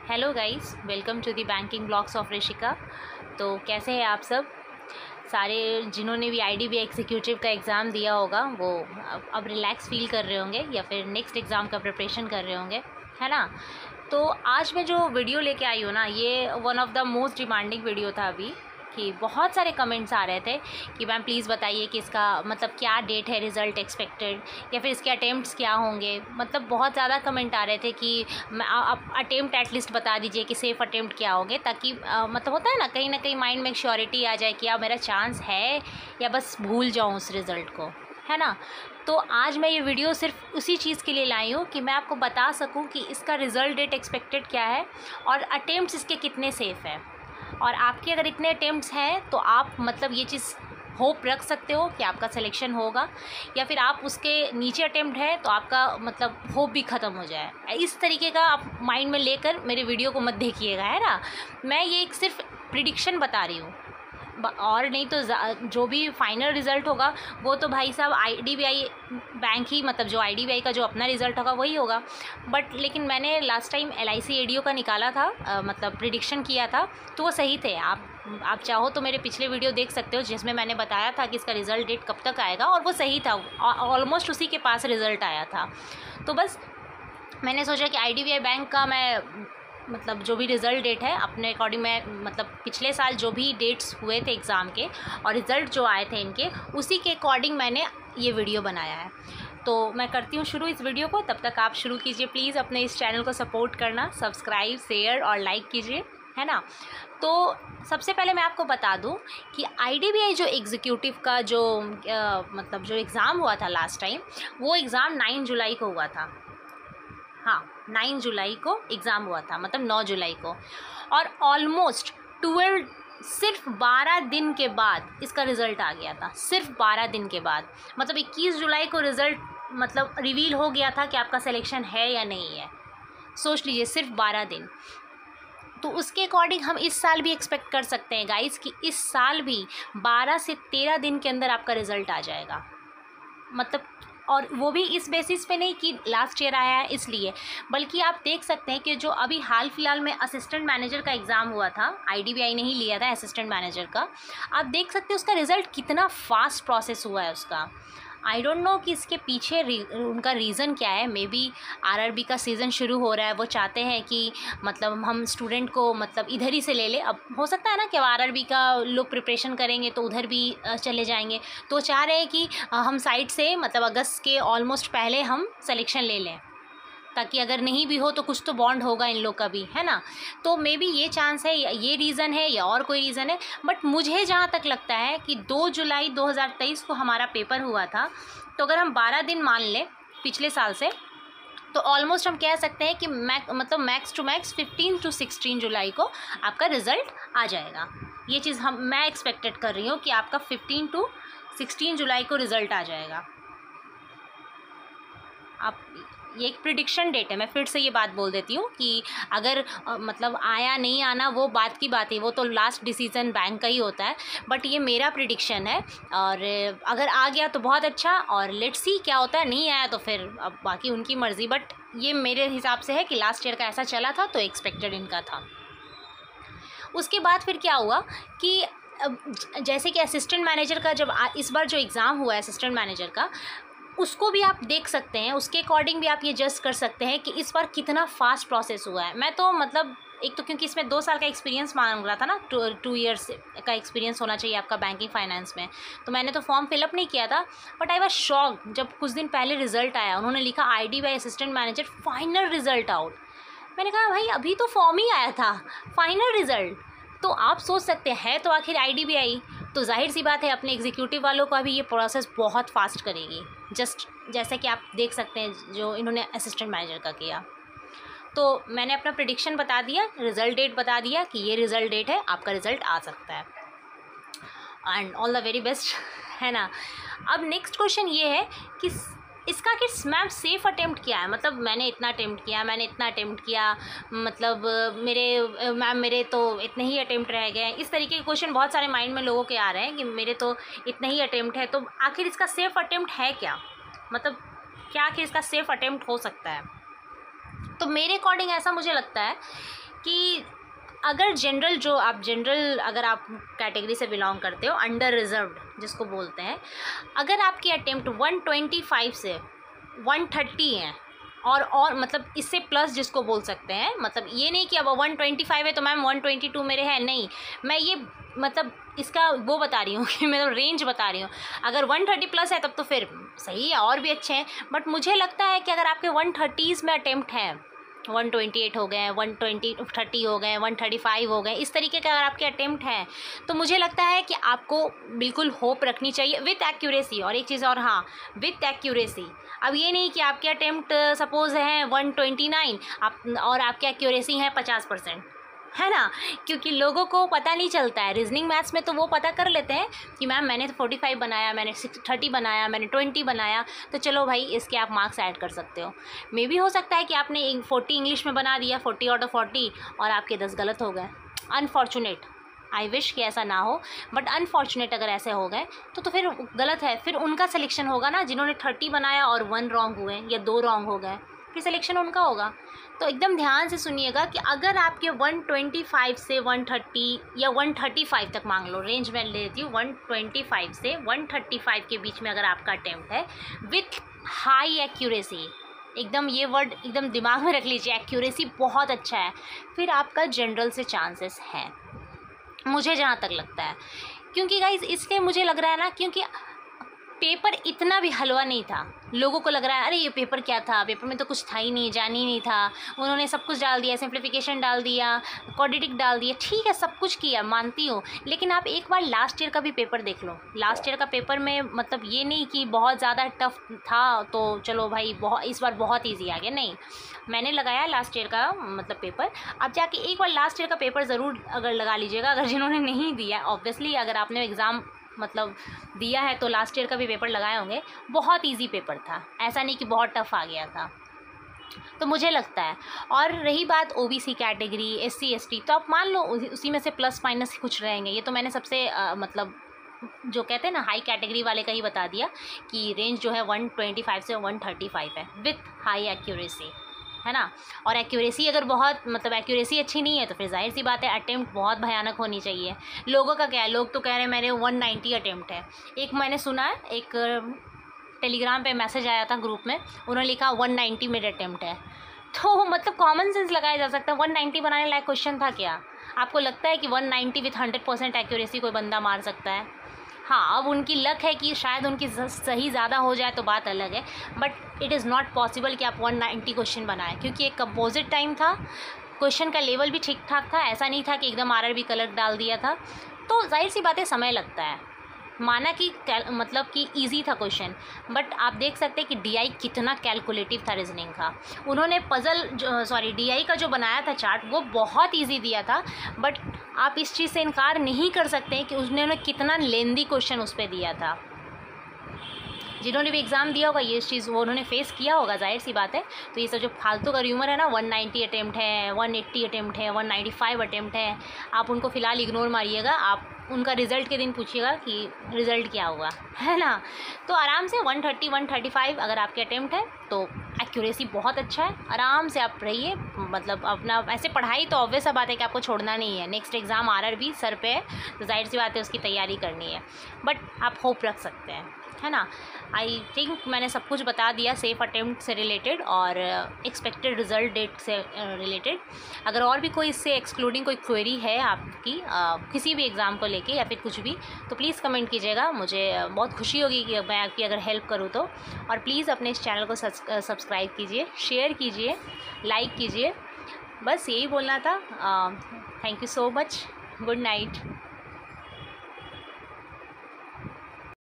Hello guys, welcome to the banking blogs of Rishika. तो कैसे हैं आप सब? सारे जिन्होंने भी आईडीबीआई एग्जीक्यूटिव का एग्ज़ाम दिया होगा वो अब रिलैक्स फील कर रहे होंगे या फिर नेक्स्ट एग्ज़ाम का प्रिपरेशन कर रहे होंगे, है ना। तो आज मैं जो वीडियो लेके आई हूँ ना, ये one of the most demanding video था अभी, कि बहुत सारे कमेंट्स आ रहे थे कि मैम प्लीज़ बताइए कि इसका मतलब क्या डेट है रिज़ल्ट एक्सपेक्टेड, या फिर इसके अटेम्प्ट्स क्या होंगे। मतलब बहुत ज़्यादा कमेंट आ रहे थे कि आप अटेम्प्ट एटलीस्ट बता दीजिए कि सेफ़ अटेम्प्ट क्या होंगे, ताकि मतलब होता है ना कहीं माइंड में एक श्योरिटी आ जाए कि मेरा चांस है या बस भूल जाऊँ उस रिज़ल्ट को, है ना। तो आज मैं ये वीडियो सिर्फ उसी चीज़ के लिए लाई हूँ कि मैं आपको बता सकूँ कि इसका रिज़ल्ट डेट एक्सपेक्टेड क्या है और अटेम्प्ट्स इसके कितने सेफ़ हैं। और आपके अगर इतने अटेम्प्ट्स हैं तो आप मतलब ये चीज़ होप रख सकते हो कि आपका सिलेक्शन होगा, या फिर आप उसके नीचे अटेम्प्ट है तो आपका मतलब होप भी ख़त्म हो जाए। इस तरीके का आप माइंड में लेकर मेरे वीडियो को मत देखिएगा, है ना। मैं ये एक सिर्फ प्रिडिक्शन बता रही हूँ, और नहीं तो जो भी फाइनल रिज़ल्ट होगा वो तो भाई साहब आईडीबीआई बैंक ही, मतलब जो आईडीबीआई का जो अपना रिज़ल्ट होगा वही होगा। बट लेकिन मैंने लास्ट टाइम एलआईसी एडीओ का निकाला था, मतलब प्रिडिक्शन किया था, तो वो सही थे। आप चाहो तो मेरे पिछले वीडियो देख सकते हो जिसमें मैंने बताया था कि इसका रिज़ल्ट डेट कब तक आएगा, और वो सही था, ऑलमोस्ट उसी के पास रिज़ल्ट आया था। तो बस मैंने सोचा कि आईडीबीआई बैंक का मैं मतलब जो भी रिज़ल्ट डेट है अपने अकॉर्डिंग, मैं मतलब पिछले साल जो भी डेट्स हुए थे एग्ज़ाम के और रिज़ल्ट जो आए थे इनके, उसी के अकॉर्डिंग मैंने ये वीडियो बनाया है। तो मैं करती हूँ शुरू इस वीडियो को, तब तक आप शुरू कीजिए प्लीज़। अपने इस चैनल को सपोर्ट करना, सब्सक्राइब, शेयर और लाइक कीजिए, है ना। तो सबसे पहले मैं आपको बता दूं कि आईडीबीआई जो एग्जीक्यूटिव का जो मतलब जो एग्ज़ाम हुआ था लास्ट टाइम, वो एग्ज़ाम 9 जुलाई को हुआ था। हाँ, 9 जुलाई को एग्ज़ाम हुआ था, मतलब 9 जुलाई को। और ऑलमोस्ट 12 सिर्फ 12 दिन के बाद इसका रिज़ल्ट आ गया था, सिर्फ 12 दिन के बाद। मतलब 21 जुलाई को रिज़ल्ट मतलब रिवील हो गया था कि आपका सिलेक्शन है या नहीं है। सोच लीजिए, सिर्फ 12 दिन। तो उसके अकॉर्डिंग हम इस साल भी एक्सपेक्ट कर सकते हैं गाइस कि इस साल भी 12 से 13 दिन के अंदर आपका रिज़ल्ट आ जाएगा। मतलब, और वो भी इस बेसिस पे नहीं कि लास्ट ईयर आया है इसलिए, बल्कि आप देख सकते हैं कि जो अभी हाल फिलहाल में असिस्टेंट मैनेजर का एग्ज़ाम हुआ था, आईडीबीआई ने ही लिया था असिस्टेंट मैनेजर का, आप देख सकते हैं उसका रिज़ल्ट कितना फास्ट प्रोसेस हुआ है उसका। आई डोंट नो कि इसके पीछे उनका रीज़न क्या है। मे बी आरआरबी का सीज़न शुरू हो रहा है, वो चाहते हैं कि मतलब हम स्टूडेंट को मतलब इधर ही से ले ले। अब हो सकता है ना कि अब आरआरबी का लोग प्रिपरेशन करेंगे तो उधर भी चले जाएंगे, तो चाह रहे हैं कि हम साइड से मतलब अगस्त के ऑलमोस्ट पहले हम सिलेक्शन ले लें, ताकि अगर नहीं भी हो तो कुछ तो बॉन्ड होगा इन लोग का भी, है ना। तो मे बी ये चांस है, ये रीज़न है या और कोई रीज़न है। बट मुझे जहाँ तक लगता है कि 2 जुलाई 2023 को हमारा पेपर हुआ था, तो अगर हम 12 दिन मान लें पिछले साल से, तो ऑलमोस्ट हम कह सकते हैं कि मतलब मैक्स टू मैक्स 15 to 16 जुलाई को आपका रिज़ल्ट आ जाएगा। ये चीज़ मैं एक्सपेक्टेड कर रही हूँ कि आपका 15 to 16 जुलाई को रिज़ल्ट आ जाएगा। आप, ये एक प्रिडिक्शन डेट है, मैं फिर से ये बात बोल देती हूँ कि अगर मतलब आया नहीं आना वो बात की बात है, वो तो लास्ट डिसीजन बैंक का ही होता है। बट ये मेरा प्रिडिक्शन है, और अगर आ गया तो बहुत अच्छा, और लेट्स सी क्या होता है। नहीं आया तो फिर अब बाकी उनकी मर्ज़ी, बट ये मेरे हिसाब से है कि लास्ट ईयर का ऐसा चला था तो एक्सपेक्टेड इनका था। उसके बाद फिर क्या हुआ कि जैसे कि असिस्टेंट मैनेजर का जब इस बार जो एग्ज़ाम हुआ है असिस्टेंट मैनेजर का, उसको भी आप देख सकते हैं, उसके अकॉर्डिंग भी आप ये जज कर सकते हैं कि इस बार कितना फास्ट प्रोसेस हुआ है। मैं तो मतलब एक तो क्योंकि इसमें 2 साल का एक्सपीरियंस मांग रहा था ना, 2 ईयर्स का एक्सपीरियंस होना चाहिए आपका बैंकिंग फाइनेंस में, तो मैंने तो फॉर्म फिलअप नहीं किया था। बट आई वाज शॉक्ड जब कुछ दिन पहले रिज़ल्ट आया, उन्होंने लिखा IDBI assistant manager final result out. मैंने कहा भाई अभी तो फॉर्म ही आया था, फाइनल रिज़ल्ट। तो आप सोच सकते हैं तो आखिर आईडीबीआई तो जाहिर सी बात है अपने एग्जीक्यूटिव वालों का भी ये प्रोसेस बहुत फास्ट करेगी, जस्ट जैसे कि आप देख सकते हैं जो इन्होंने असिस्टेंट मैनेजर का किया। तो मैंने अपना प्रिडिक्शन बता दिया, रिज़ल्ट डेट बता दिया कि ये रिज़ल्ट डेट है, आपका रिज़ल्ट आ सकता है, and all the very best, है ना। अब नेक्स्ट क्वेश्चन ये है कि इसका कि मैम सेफ़ अटेम्प्ट क्या है। मतलब मैंने इतना अटेम्प्ट किया, मैंने इतना अटेम्प्ट किया, मतलब मैम मेरे तो इतने ही अटेम्प्ट रह गए। इस तरीके के क्वेश्चन बहुत सारे माइंड में लोगों के आ रहे हैं कि मेरे तो इतने ही अटेम्प्ट है, तो आखिर इसका सेफ़ अटेम्प्ट है क्या, मतलब क्या आखिर इसका सेफ़ अटेम्प्ट हो सकता है। तो मेरे अकॉर्डिंग ऐसा मुझे लगता है कि अगर जनरल अगर आप कैटेगरी से बिलोंग करते हो, अंडर रिजर्व्ड जिसको बोलते हैं, अगर आपकी अटेम्प्ट 125 से 130 हैं और मतलब इससे प्लस जिसको बोल सकते हैं, मतलब ये नहीं कि अब 125 है तो मैम 122 मेरे है, नहीं, मैं ये मतलब इसका वो बता रही हूँ कि मैं रेंज बता रही हूँ। अगर 130 प्लस है तब तो फिर सही है, और भी अच्छे हैं, बट मुझे लगता है कि अगर आपके 130s में अटेम्प्ट हैं, 128 हो गए, 130 हो गए, 135 हो गए, इस तरीके का अगर आपके अटेम्प्ट हैं, तो मुझे लगता है कि आपको बिल्कुल होप रखनी चाहिए विथ एक्यूरेसी। और एक चीज़ और, हाँ, विथ एक्यूरेसी। अब ये नहीं कि आपके अटेम्प्ट सपोज़ हैं 129 और आपकी एक्यूरेसी है 50%, है ना, क्योंकि लोगों को पता नहीं चलता है। रीजनिंग मैथ्स में तो वो पता कर लेते हैं कि मैम मैंने 45 बनाया, मैंने 30 बनाया, मैंने 20 बनाया, तो चलो भाई इसके आप मार्क्स ऐड कर सकते हो। मे भी हो सकता है कि आपने 40 इंग्लिश में बना दिया, 40 आउट ऑफ 40, और आपके 10 गलत हो गए। अनफॉर्चुनेट, आई विश कि ऐसा ना हो, बट अनफॉर्चुनेट अगर ऐसे हो गए तो फिर गलत है। फिर उनका सिलेक्शन होगा ना, जिन्होंने 30 बनाया और 1 रॉन्ग हुए या 2 रॉन्ग हो गए, फिर सिलेक्शन उनका होगा। तो एकदम ध्यान से सुनिएगा कि अगर आपके 125 से 130 या 135 तक, मान लो रेंज में ले लेती हूँ, 125 से 135 के बीच में अगर आपका अटेम्प्ट है विथ हाई एक्यूरेसी, एकदम ये वर्ड एकदम दिमाग में रख लीजिए, एक्यूरेसी बहुत अच्छा है, फिर आपका जनरल से चांसेस है, मुझे जहाँ तक लगता है। क्योंकि गाइज इसलिए मुझे लग रहा है ना, क्योंकि पेपर इतना भी हलवा नहीं था। लोगों को लग रहा है अरे ये पेपर क्या था, पेपर में तो कुछ था ही नहीं, जान ही नहीं था, उन्होंने सब कुछ डाल दिया, सिंप्लीफिकेशन डाल दिया, क्वाड्रेटिक डाल दिया, ठीक है सब कुछ किया, मानती हूँ, लेकिन आप एक बार लास्ट ईयर का भी पेपर देख लो। लास्ट ईयर का पेपर में मतलब ये नहीं कि बहुत ज़्यादा टफ था तो चलो भाई बहुत इस बार बहुत ईजी आ गया, नहीं, मैंने लगाया लास्ट ईयर का मतलब पेपर। अब जाके एक बार लास्ट ईयर का पेपर ज़रूर अगर लगा लीजिएगा, अगर जिन्होंने नहीं दिया, ऑब्वियसली अगर आपने एग्ज़ाम मतलब दिया है तो लास्ट ईयर का भी पेपर लगाए होंगे, बहुत इजी पेपर था, ऐसा नहीं कि बहुत टफ आ गया था, तो मुझे लगता है। और रही बात ओबीसी कैटेगरी, एससी एसटी, तो आप मान लो उसी में से प्लस माइनस कुछ रहेंगे। ये तो मैंने सबसे मतलब जो कहते हैं ना हाई कैटेगरी वाले का ही बता दिया कि रेंज जो है 125 से 135 है विथ हाई एक्यूरेसी, है ना। और एक्यूरेसी अगर बहुत मतलब एक्यूरेसी अच्छी नहीं है तो फिर जाहिर सी बात है अटेम्प्ट बहुत भयानक होनी चाहिए। लोगों का क्या है, लोग तो कह रहे हैं मेरे 190 अटेम्प्ट है। एक मैंने सुना है, एक टेलीग्राम पे मैसेज आया था ग्रुप में, उन्होंने लिखा 190 मेरे अटेम्प्ट है। तो मतलब कॉमन सेंस लगाया जा सकता है, 190 बनाने लायक क्वेश्चन था क्या? आपको लगता है कि 190 विथ 100% एक्यूरेसी कोई बंदा मार सकता है? हाँ, अब उनकी लक है कि शायद उनकी सही ज़्यादा हो जाए तो बात अलग है, but it is not possible कि आप 190 क्वेश्चन बनाएं, क्योंकि एक कंपोजिट टाइम था, क्वेश्चन का लेवल भी ठीक ठाक था, ऐसा नहीं था कि एकदम आरआरबी कलर डाल दिया था। तो जाहिर सी बात है समय लगता है। माना कि मतलब कि इजी था क्वेश्चन, बट आप देख सकते हैं कि डीआई कितना कैलकुलेटिव था रीजनिंग का। उन्होंने डीआई का जो बनाया था चार्ट वो बहुत इजी दिया था, बट आप इस चीज़ से इनकार नहीं कर सकते कि उन्होंने कितना लेंदी क्वेश्चन उस पर दिया था। जिन्होंने भी एग्ज़ाम दिया होगा ये चीज़ वो उन्होंने फेस किया होगा, जाहिर सी बात है। तो ये सब जो फालतू का र्यूमर है ना, 190 अटेम्प्ट है, 180 अटेम्प्ट है, 195 अटेम्प्ट है, आप उनको फ़िलहाल इग्नोर मारिएगा। आप उनका रिज़ल्ट के दिन पूछिएगा कि रिज़ल्ट क्या हुआ, है ना। तो आराम से 130 135 अगर आपके अटेम्प्ट है तो एक्यूरेसी बहुत अच्छा है, आराम से आप रहिए। मतलब अपना ऐसे पढ़ाई तो ऑब्वियस बात है कि आपको छोड़ना नहीं है। नेक्स्ट एग्ज़ाम आरआरबी सर पे है तो जाहिर सी बात है उसकी तैयारी करनी है, बट आप होप रख सकते हैं, है ना। आई थिंक मैंने सब कुछ बता दिया सेफ़ अटेम्प्ट से रिलेटेड और एक्सपेक्टेड रिज़ल्ट डेट से रिलेटेड। अगर और भी कोई इससे एक्सक्लूडिंग कोई क्वेरी है आपकी किसी भी एग्ज़ाम को लेके या फिर कुछ भी, तो प्लीज़ कमेंट कीजिएगा। मुझे बहुत खुशी होगी कि मैं आपकी अगर हेल्प करूँ तो। और प्लीज़ अपने इस चैनल को सब्सक्राइब कीजिए, शेयर कीजिए, लाइक कीजिए। बस यही बोलना था। Thank you so much. Good night.